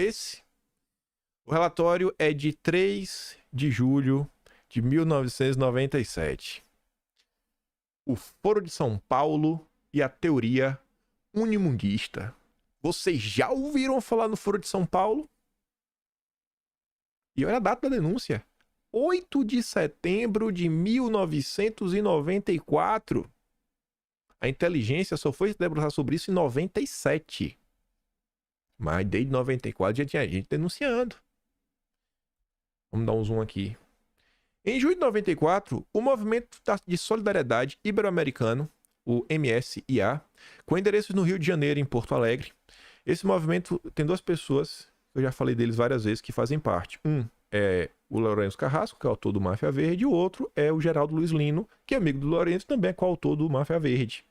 esse. O relatório é de 3 de julho de 1997. O Foro de São Paulo e a teoria unimundista. Vocês já ouviram falar no Foro de São Paulo? E olha a data da denúncia. 8 de setembro de 1994. A inteligência só foi se debruçar sobre isso em 97. Mas desde 94 já tinha gente denunciando. Vamos dar um zoom aqui. Em julho de 94, o Movimento de Solidariedade Ibero-Americano, o MSIA, com endereços no Rio de Janeiro e em Porto Alegre. Esse movimento tem duas pessoas, eu já falei deles várias vezes, que fazem parte. Um é o Lourenço Carrasco, que é o autor do Máfia Verde, e o outro é o Geraldo Luiz Lino, que é amigo do Lourenço, também é coautor do Máfia Verde.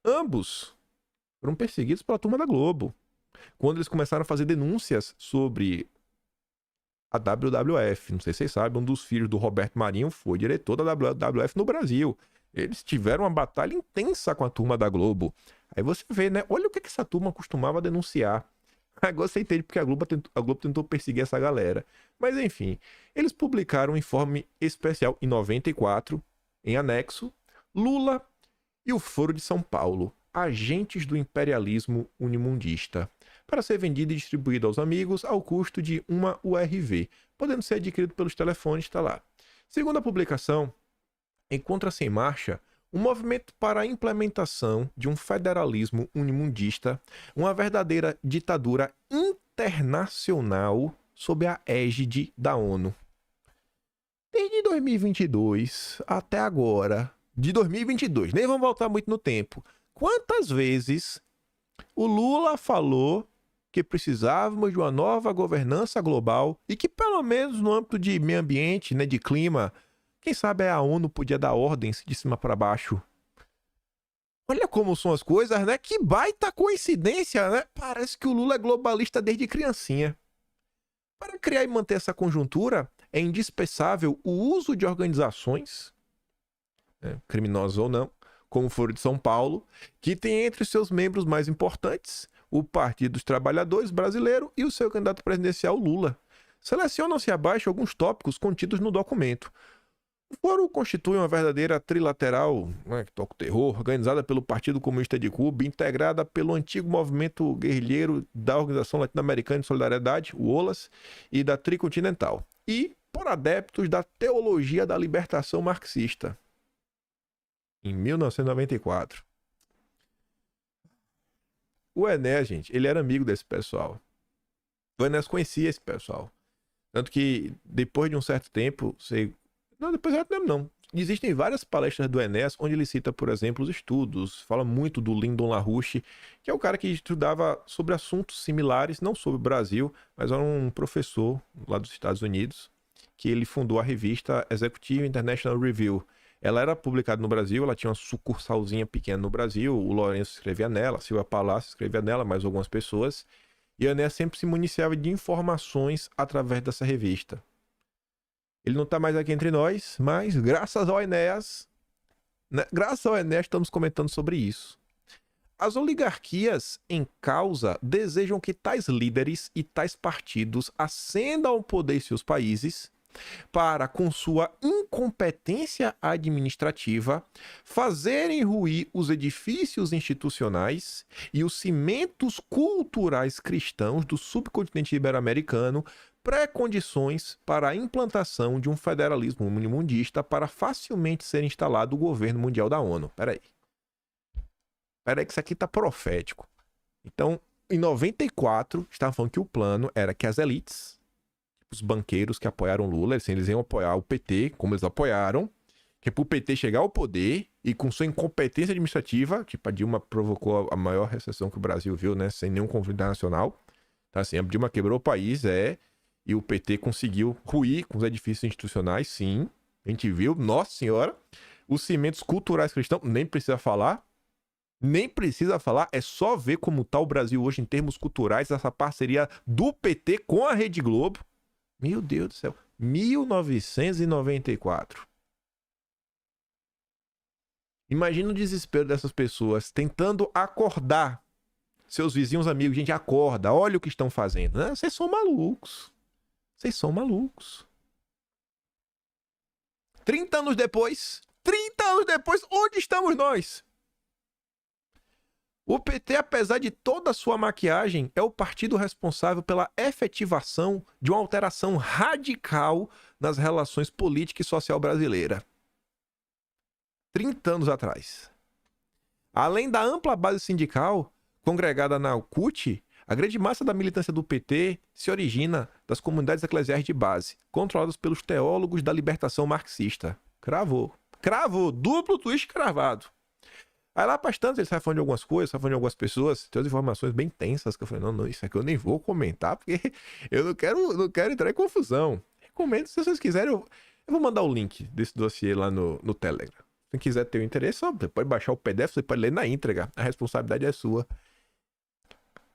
Ambos foram perseguidos pela turma da Globo, quando eles começaram a fazer denúncias sobre a WWF. Não sei se vocês sabem, um dos filhos do Roberto Marinho foi diretor da WWF no Brasil. Eles tiveram uma batalha intensa com a turma da Globo. Aí você vê, né? Olha o que essa turma costumava denunciar. Agora você entende porque a Globo tentou perseguir essa galera. Mas enfim, eles publicaram um informe especial em 94, em anexo, Lula e o Foro de São Paulo, agentes do imperialismo unimundista, para ser vendido e distribuído aos amigos ao custo de uma URV, podendo ser adquirido pelos telefones, está lá. Segundo a publicação, encontra-se em marcha um movimento para a implementação de um federalismo unimundista, uma verdadeira ditadura internacional sob a égide da ONU. Desde 2022 até agora, de 2022, nem vamos voltar muito no tempo, quantas vezes o Lula falou que precisávamos de uma nova governança global e que pelo menos no âmbito de meio ambiente, né, de clima, quem sabe a ONU podia dar ordens de cima para baixo. Olha como são as coisas, né? Que baita coincidência, né? Parece que o Lula é globalista desde criancinha. Para criar e manter essa conjuntura, é indispensável o uso de organizações, né, criminosas ou não, como o Foro de São Paulo, que tem entre seus membros mais importantes o Partido dos Trabalhadores Brasileiro e o seu candidato presidencial Lula. Selecionam-se abaixo alguns tópicos contidos no documento. O fórum constitui uma verdadeira trilateral, né, que toca o terror, organizada pelo Partido Comunista de Cuba, integrada pelo antigo movimento guerrilheiro da Organização Latino-Americana de Solidariedade, o OLAS, e da Tricontinental, e por adeptos da teologia da libertação marxista. Em 1994. O Enéas, gente, ele era amigo desse pessoal. O Enéas conhecia esse pessoal. Tanto que, depois de um certo tempo, não, depois de um certo tempo não. Existem várias palestras do Enéas onde ele cita, por exemplo, os estudos. Fala muito do Lyndon LaRouche, que é o cara que estudava sobre assuntos similares, não sobre o Brasil, mas era um professor lá dos Estados Unidos, que ele fundou a revista Executive International Review. Ela era publicada no Brasil, ela tinha uma sucursalzinha pequena no Brasil, o Lourenço escrevia nela, a Silvia Palácio escrevia nela, mais algumas pessoas, e o Enéas sempre se municiava de informações através dessa revista. Ele não está mais aqui entre nós, mas graças ao Enéas, estamos comentando sobre isso. As oligarquias em causa desejam que tais líderes e tais partidos ascendam ao poder em seus países para, com sua incompetência administrativa, fazerem ruir os edifícios institucionais e os cimentos culturais cristãos do subcontinente ibero-americano, pré-condições para a implantação de um federalismo unimundista para facilmente ser instalado o governo mundial da ONU. Peraí que isso aqui tá profético. Então, em 94, estavam falando que o plano era que as elites, os banqueiros que apoiaram Lula, eles iam apoiar o PT, como eles apoiaram, que é pro PT chegar ao poder e com sua incompetência administrativa, tipo, a Dilma provocou a maior recessão que o Brasil viu, né, sem nenhum conflito internacional. Então, assim, a Dilma quebrou o país, e o PT conseguiu ruir com os edifícios institucionais, sim, a gente viu, nossa senhora, os cimentos culturais cristãos, nem precisa falar, é só ver como tá o Brasil hoje em termos culturais, essa parceria do PT com a Rede Globo. Meu Deus do céu. 1994. Imagina o desespero dessas pessoas tentando acordar seus vizinhos, amigos, gente, acorda, olha o que estão fazendo. Né? Vocês são malucos. Vocês são malucos. 30 anos depois, onde estamos nós? O PT, apesar de toda a sua maquiagem, é o partido responsável pela efetivação de uma alteração radical nas relações política e social brasileira. 30 anos atrás. Além da ampla base sindical, congregada na CUT, a grande massa da militância do PT se origina das comunidades eclesiais de base, controladas pelos teólogos da libertação marxista. Cravou, duplo twist cravado. Aí lá para tanto, ele sai falando de algumas coisas, sai falando de algumas pessoas, tem umas informações bem tensas, que eu falei, não, isso aqui eu nem vou comentar, porque eu não quero entrar em confusão. Recomendo, se vocês quiserem, eu vou mandar o link desse dossiê lá no Telegram. Se quiser ter o interesse, você pode baixar o PDF, você pode ler na íntegra, a responsabilidade é sua.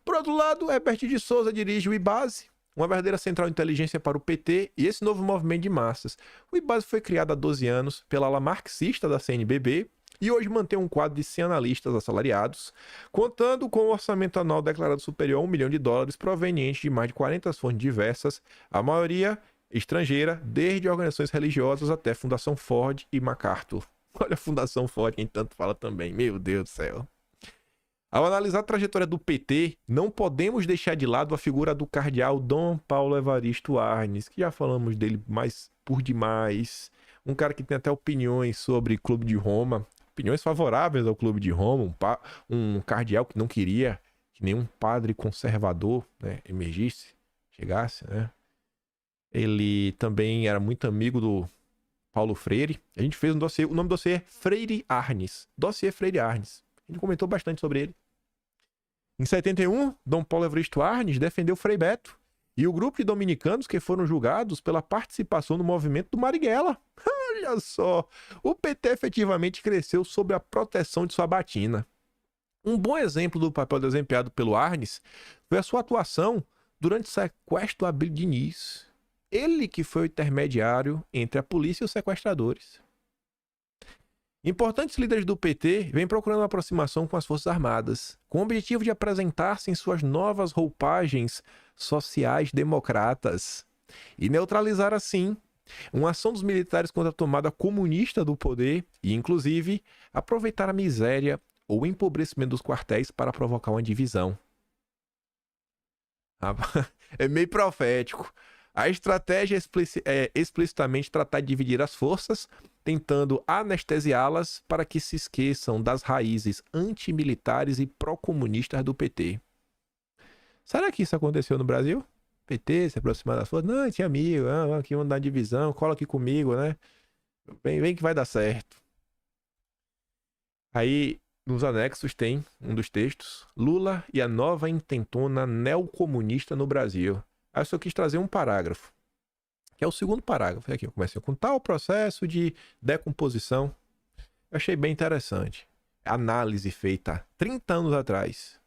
Por outro lado, Herbert de Souza dirige o IBASE, uma verdadeira central de inteligência para o PT e esse novo movimento de massas. O IBASE foi criado há 12 anos pela ala marxista da CNBB, e hoje mantém um quadro de 100 analistas assalariados, contando com um orçamento anual declarado superior a $1 milhão, proveniente de mais de 40 fontes diversas, a maioria estrangeira, desde organizações religiosas até Fundação Ford e MacArthur. Olha a Fundação Ford, quem tanto fala também, meu Deus do céu. Ao analisar a trajetória do PT, não podemos deixar de lado a figura do cardeal Dom Paulo Evaristo Arnes, que já falamos dele mais por demais, um cara que tem até opiniões sobre Clube de Roma, opiniões favoráveis ao Clube de Roma, um cardeal que não queria que nenhum padre conservador, né, emergisse, chegasse, né? Ele também era muito amigo do Paulo Freire. A gente fez um dossiê, o nome do dossiê é Freire Arnes, dossiê Freire Arnes. A gente comentou bastante sobre ele. Em 71, Dom Paulo Evaristo Arnes defendeu Frei Beto e o grupo de dominicanos que foram julgados pela participação no movimento do Marighella. Olha só, o PT efetivamente cresceu sob a proteção de sua batina. Um bom exemplo do papel desempenhado pelo Arnes foi a sua atuação durante o sequestro do Abílio Diniz. Ele que foi o intermediário entre a polícia e os sequestradores. Importantes líderes do PT vêm procurando uma aproximação com as Forças Armadas, com o objetivo de apresentar-se em suas novas roupagens sociais-democratas e neutralizar, assim, uma ação dos militares contra a tomada comunista do poder e, inclusive, aproveitar a miséria ou o empobrecimento dos quartéis para provocar uma divisão. É meio profético. A estratégia é explicitamente tratar de dividir as forças, tentando anestesiá-las para que se esqueçam das raízes antimilitares e pró-comunistas do PT. Será que isso aconteceu no Brasil? PT se aproximar das forças? Não, tinha amigo, aqui vamos dar divisão, cola aqui comigo, né? Vem que vai dar certo. Aí, nos anexos tem um dos textos, Lula e a nova intentona neocomunista no Brasil. Aí eu só quis trazer um parágrafo, que é o segundo parágrafo. Aqui eu comecei com tal processo de decomposição. Eu achei bem interessante. Análise feita 30 anos atrás.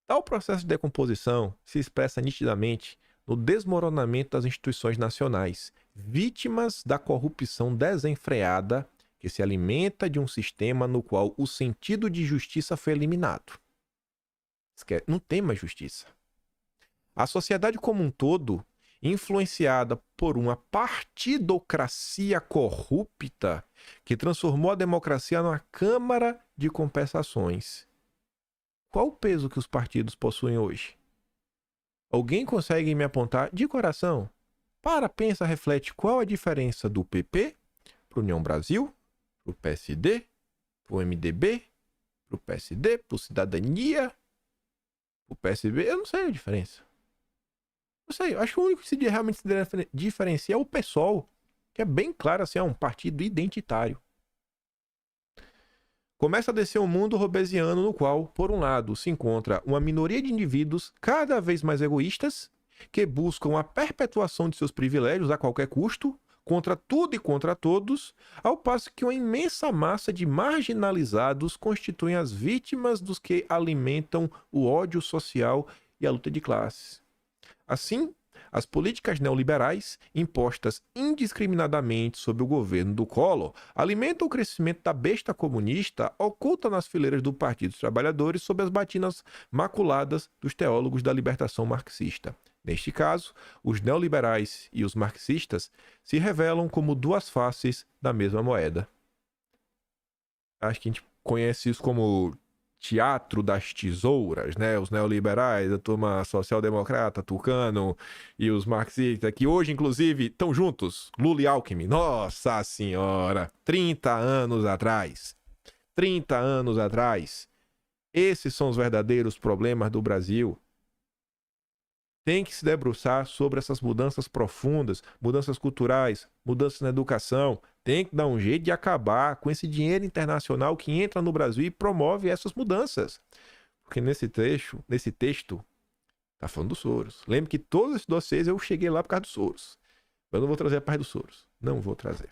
Tal processo de decomposição se expressa nitidamente no desmoronamento das instituições nacionais, vítimas da corrupção desenfreada que se alimenta de um sistema no qual o sentido de justiça foi eliminado. Não tem mais justiça. A sociedade como um todo, influenciada por uma partidocracia corrupta que transformou a democracia numa câmara de compensações. Qual o peso que os partidos possuem hoje? Alguém consegue me apontar de coração? Pensa, reflete qual a diferença do PP para o União Brasil, para o PSD, para o MDB, para o PSD, para o Cidadania, para o PSB? Eu não sei a diferença. Não sei, eu acho que o único que realmente se diferencia é o PSOL, que é bem claro assim, é um partido identitário. Começa a descer um mundo robesiano no qual, por um lado, se encontra uma minoria de indivíduos cada vez mais egoístas, que buscam a perpetuação de seus privilégios a qualquer custo, contra tudo e contra todos, ao passo que uma imensa massa de marginalizados constituem as vítimas dos que alimentam o ódio social e a luta de classes. Assim, As políticas neoliberais, impostas indiscriminadamente sob o governo do Collor, alimentam o crescimento da besta comunista oculta nas fileiras do Partido dos Trabalhadores sob as batinas maculadas dos teólogos da libertação marxista. Neste caso, os neoliberais e os marxistas se revelam como duas faces da mesma moeda. Acho que a gente conhece isso como teatro das tesouras, né? Os neoliberais, a turma social-democrata, Tucano e os marxistas, que hoje, inclusive, estão juntos, Lula e Alckmin. Nossa Senhora! 30 anos atrás. 30 anos atrás. Esses são os verdadeiros problemas do Brasil. Tem que se debruçar sobre essas mudanças profundas, mudanças culturais, mudanças na educação. Tem que dar um jeito de acabar com esse dinheiro internacional que entra no Brasil e promove essas mudanças. Porque nesse texto, tá falando do Soros. Lembre que todos esses dossiês eu cheguei lá por causa do Soros. Eu não vou trazer a parte do Soros. Não vou trazer.